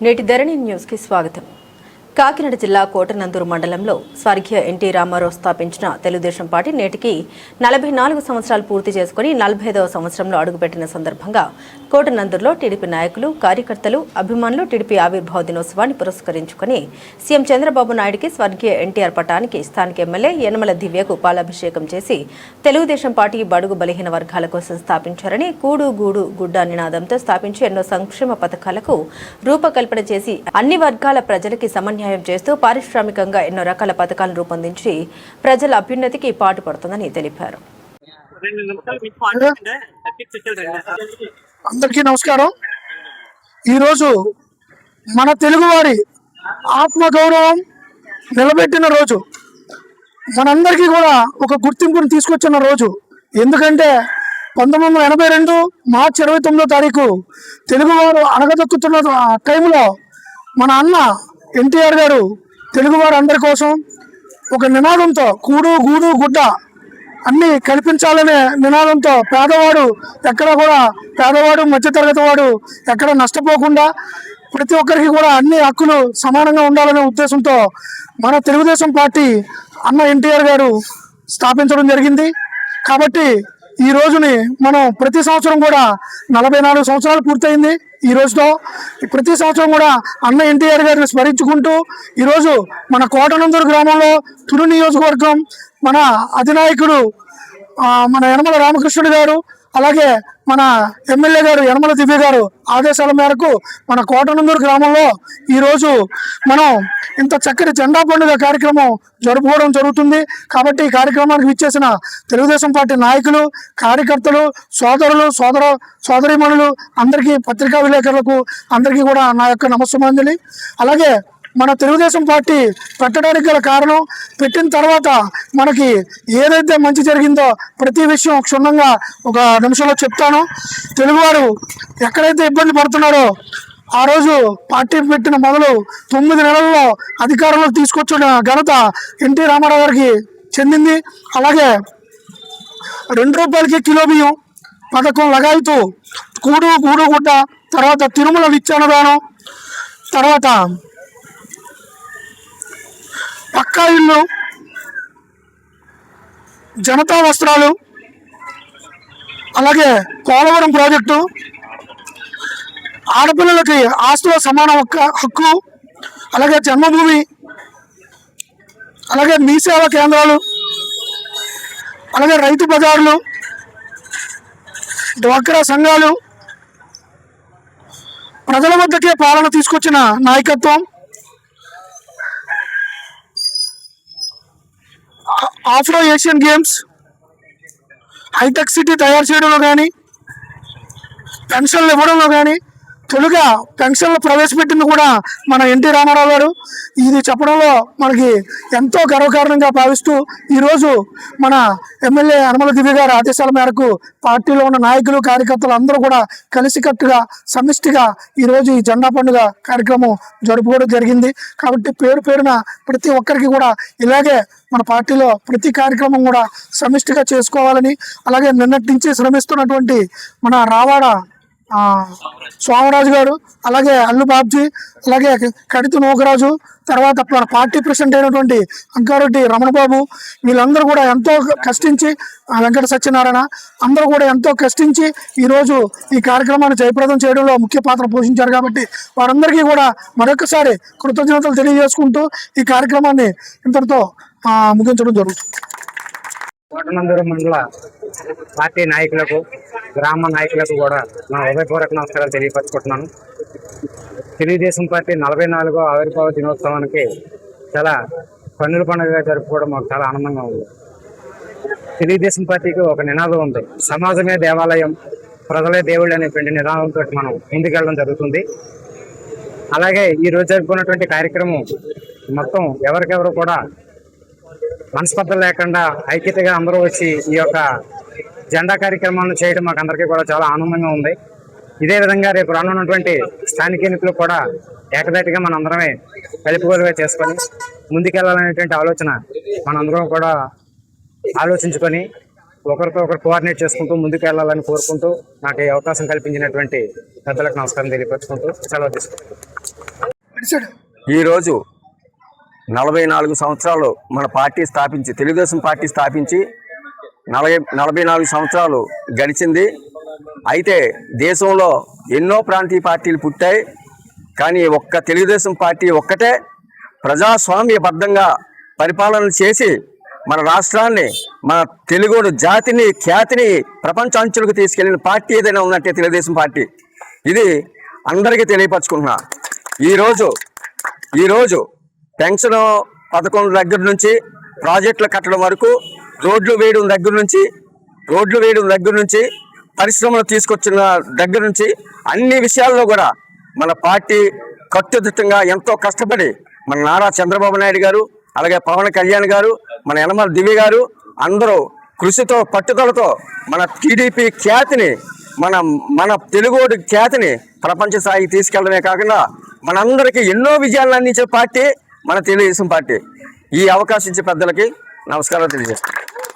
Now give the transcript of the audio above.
నేటి ధరణి న్యూస్ కి స్వాగతం. కాకినాడ జిల్లా కోటనందూరు మండలంలో స్వర్గీయ ఎన్టీ రామారావు స్థాపించిన తెలుగుదేశం పార్టీ నేటికి 44 సంవత్సరాలు పూర్తి చేసుకుని 45వ సంవత్సరంలో అడుగుపెట్టిన సందర్భంగా కోటనందూరులో టీడీపీ నాయకులు, కార్యకర్తలు, అభిమానులు టీడీపీ ఆవిర్భావ దినోత్సవాన్ని పురస్కరించుకుని సీఎం చంద్రబాబు నాయుడికి స్వర్గీయ ఎన్టీఆర్ పటానికి స్థానిక ఎమ్మెల్యే యనమల దివ్యకు పాలాభిషేకం చేసి తెలుగుదేశం పార్టీ బడుగు బలహీన వర్గాల కోసం స్థాపించారని కూడు గూడు గుడ్డ నినాదంతో స్థాపించి ఎన్నో సంక్షేమ పథకాలకు రూపకల్పన చేసి అన్ని వర్గాల ప్రజలకి సమన్వయం చేస్తూ పారిశ్రామికంగా ఎన్నో రకాల పథకాలను రూపొందించి ప్రజల అభ్యున్నతికి పాటుపడుతుందని తెలిపారు. అందరికీ నమస్కారం. ఈరోజు మన తెలుగువారి ఆత్మగౌరవం నిలబెట్టిన రోజు, మనందరికీ కూడా ఒక గుర్తింపును తీసుకొచ్చిన రోజు. ఎందుకంటే 1982 మార్చి 29వ తారీఖు తెలుగువారు అణగదొక్కుతున్న టైంలో మన అన్న ఎన్టీఆర్ గారు తెలుగువారు అందరి కోసం ఒక నినాదంతో కూడు గూడు గుడ్డ అన్నీ కల్పించాలనే నినాదంతో పేదవాడు మధ్యతరగతి వాడు ఎక్కడ నష్టపోకుండా ప్రతి ఒక్కరికి కూడా అన్ని హక్కులు సమానంగా ఉండాలనే ఉద్దేశంతో మన తెలుగుదేశం పార్టీ అన్న ఎన్టీఆర్ గారు స్థాపించడం జరిగింది. కాబట్టి ఈ రోజుని మనం ప్రతి సంవత్సరం కూడా 44 సంవత్సరాలు పూర్తయింది. ఈ రోజుతో ప్రతి సంవత్సరం కూడా అన్న ఎన్టీఆర్ గారిని స్మరించుకుంటూ ఈరోజు మన కోటనందూరు గ్రామంలో తుని నియోజకవర్గం మన అధినాయకుడు మన యనమల రామకృష్ణుడు గారు, అలాగే మన ఎమ్మెల్యే గారు యనమల దివ్య గారు ఆదేశాల మేరకు మన కోటనందూరు గ్రామంలో ఈరోజు మనం ఇంత చక్కటి జెండా పండుగ కార్యక్రమం జరుపుకోవడం జరుగుతుంది. కాబట్టి ఈ కార్యక్రమానికి విచ్చేసిన తెలుగుదేశం పార్టీ నాయకులు, కార్యకర్తలు, సోదరులు, సోదరీమణులు అందరికీ, పత్రికా విలేకరులకు అందరికీ కూడా నా యొక్క నమస్సుమాంజలి. అలాగే మన తెలుగుదేశం పార్టీ పెట్టడానికి గల కారణం, పెట్టిన తర్వాత మనకి ఏదైతే మంచి జరిగిందో ప్రతి విషయం క్షుణ్ణంగా ఒక నిమిషంలో చెప్తాను. తెలుగువారు ఎక్కడైతే ఇబ్బంది పడుతున్నారో ఆ రోజు పార్టీ పెట్టిన మొదలు 9 నెలల్లో అధికారంలోకి తీసుకొచ్చిన ఘనత ఎన్టీ రామారావు గారికి చెందింది. అలాగే 2 రూపాయలకి కిలో బియ్యం పథకం లగాయితూ కూడు గుడ్డ, తర్వాత తిరుమల నిత్యాన్నదానం, తర్వాత పక్కా ఇల్లు, జనతా వస్త్రాలు, అలాగే పోలవరం ప్రాజెక్టు, ఆడపిల్లలకి ఆస్తుల సమాన హక్కు, అలాగే జన్మభూమి, అలాగే మీ సేవా కేంద్రాలు, అలాగే రైతు బజార్లు, డ్వాక్రా సంఘాలు, ప్రజల వద్దకే పాలన తీసుకొచ్చిన నాయకత్వం, Afro Asian games, hitech city తయారు చేయడంలో కానీ, పెన్షన్లు ఇవ్వడంలో కానీ, తొలిగా పెన్షన్లు ప్రవేశపెట్టింది కూడా మన ఎన్టీ రామారావు గారు. ఇది చెప్పడంలో మనకి ఎంతో గర్వకారణంగా భావిస్తూ ఈరోజు మన ఎమ్మెల్యే యనమల దివ్య గారి ఆదేశాల మేరకు పార్టీలో ఉన్న నాయకులు, కార్యకర్తలు అందరూ కూడా కలిసికట్టుగా సమిష్టిగా ఈరోజు ఈ జెండా పండుగ కార్యక్రమం జరుపుకోవడం జరిగింది. కాబట్టి పేరున ప్రతి ఒక్కరికి కూడా ఇలాగే మన పార్టీలో ప్రతి కార్యక్రమం కూడా సమిష్టిగా చేసుకోవాలని, అలాగే నిన్నటి నుంచి శ్రమిస్తున్నటువంటి మన రావాడ సోమరాజు గారు, అలాగే అల్లు బాబ్జీ, అలాగే కడితు నోకరాజు, తర్వాత మన పార్టీ ప్రెసిడెంట్ అయినటువంటి అంకారెడ్డి రమణబాబు, వీళ్ళందరూ కూడా ఎంతో కష్టించి, వెంకట సత్యనారాయణ అందరూ కూడా ఎంతో కష్టించి ఈరోజు ఈ కార్యక్రమాన్ని జయప్రదం చేయడంలో ముఖ్య పాత్ర పోషించారు. కాబట్టి వారందరికీ కూడా మరొకసారి కృతజ్ఞతలు తెలియజేసుకుంటూ ఈ కార్యక్రమాన్ని ఇంతటితో ముగించడం జరుగుతుంది. కోటనందూరు మండల పార్టీ నాయకులకు, గ్రామ నాయకులకు కూడా నా హృదయపూర్వక నమస్కారాలు తెలియపరచుకుంటున్నాను. తెలుగుదేశం పార్టీ 44వ ఆవిర్భావ దినోత్సవానికి చాలా కన్నుల పండుగగా జరుపుకోవడం మాకు చాలా ఆనందంగా ఉంది. తెలుగుదేశం పార్టీకి ఒక నినాదం ఉంది, సమాజమే దేవాలయం, ప్రజలే దేవుళ్ళు అనేటువంటి నినాదంతో మనం ముందుకెళ్ళడం జరుగుతుంది. అలాగే ఈరోజు జరుపుకున్నటువంటి కార్యక్రమం మొత్తం ఎవరికెవరు కూడా మనస్పర్ధలు లేకుండా ఐక్యతగా అందరూ వచ్చి ఈ యొక్క జెండా కార్యక్రమాలను చేయడం మాకు అందరికీ కూడా చాలా ఆనందంగా ఉంది. ఇదే విధంగా రేపు రానున్నటువంటి స్థానిక ఎన్నికలు కూడా ఏకదాటిగా మనందరమే కలుపుగోలుగా చేసుకొని ముందుకెళ్లాలనేటువంటి ఆలోచన మనందరం కూడా ఆలోచించుకొని ఒకరితో ఒకరు కోఆర్డినేట్ చేసుకుంటూ ముందుకు వెళ్ళాలని కోరుకుంటూ నాకు ఈ అవకాశం కల్పించినటువంటి పెద్దలకు నమస్కారం తెలియపరుచుకుంటూ సెలవు తీసుకుంటాను. ఈరోజు 44 సంవత్సరాలు మన పార్టీ స్థాపించి తెలుగుదేశం పార్టీ స్థాపించి 44 సంవత్సరాలు గడిచింది. అయితే దేశంలో ఎన్నో ప్రాంతీయ పార్టీలు పుట్టాయి, కానీ ఒక్క తెలుగుదేశం పార్టీ ఒక్కటే ప్రజాస్వామ్యబద్ధంగా పరిపాలన చేసి మన రాష్ట్రాన్ని, మన తెలుగు జాతిని, ఖ్యాతిని ప్రపంచాంచులకు తీసుకెళ్లిన పార్టీ ఏదైనా ఉన్నట్టే తెలుగుదేశం పార్టీ. ఇది అందరికీ తెలియపరచుకుంటున్నా. ఈరోజు పెన్షన్ పథకం దగ్గర నుంచి ప్రాజెక్టులు కట్టడం వరకు, రోడ్లు వేయడం దగ్గర నుంచి పరిశ్రమలు తీసుకొచ్చిన దగ్గర నుంచి అన్ని విషయాల్లో కూడా మన పార్టీ కట్టుదిట్టంగా ఎంతో కష్టపడి మన నారా చంద్రబాబు నాయుడు గారు, అలాగే పవన్ కళ్యాణ్ గారు, మన యనమల దివ్య గారు అందరూ కృషితో, పట్టుదలతో మన టీడీపీ ఖ్యాతిని, మన తెలుగోడి ఖ్యాతిని ప్రపంచ స్థాయికి తీసుకెళ్లడమే కాకుండా మనందరికీ ఎన్నో విజయాలను అందించే పార్టీ మన తెలుగుదేశం పార్టీ. ఈ అవకాశం ఇచ్చే పెద్దలకి నమస్కారం తెలియజేస్తాను.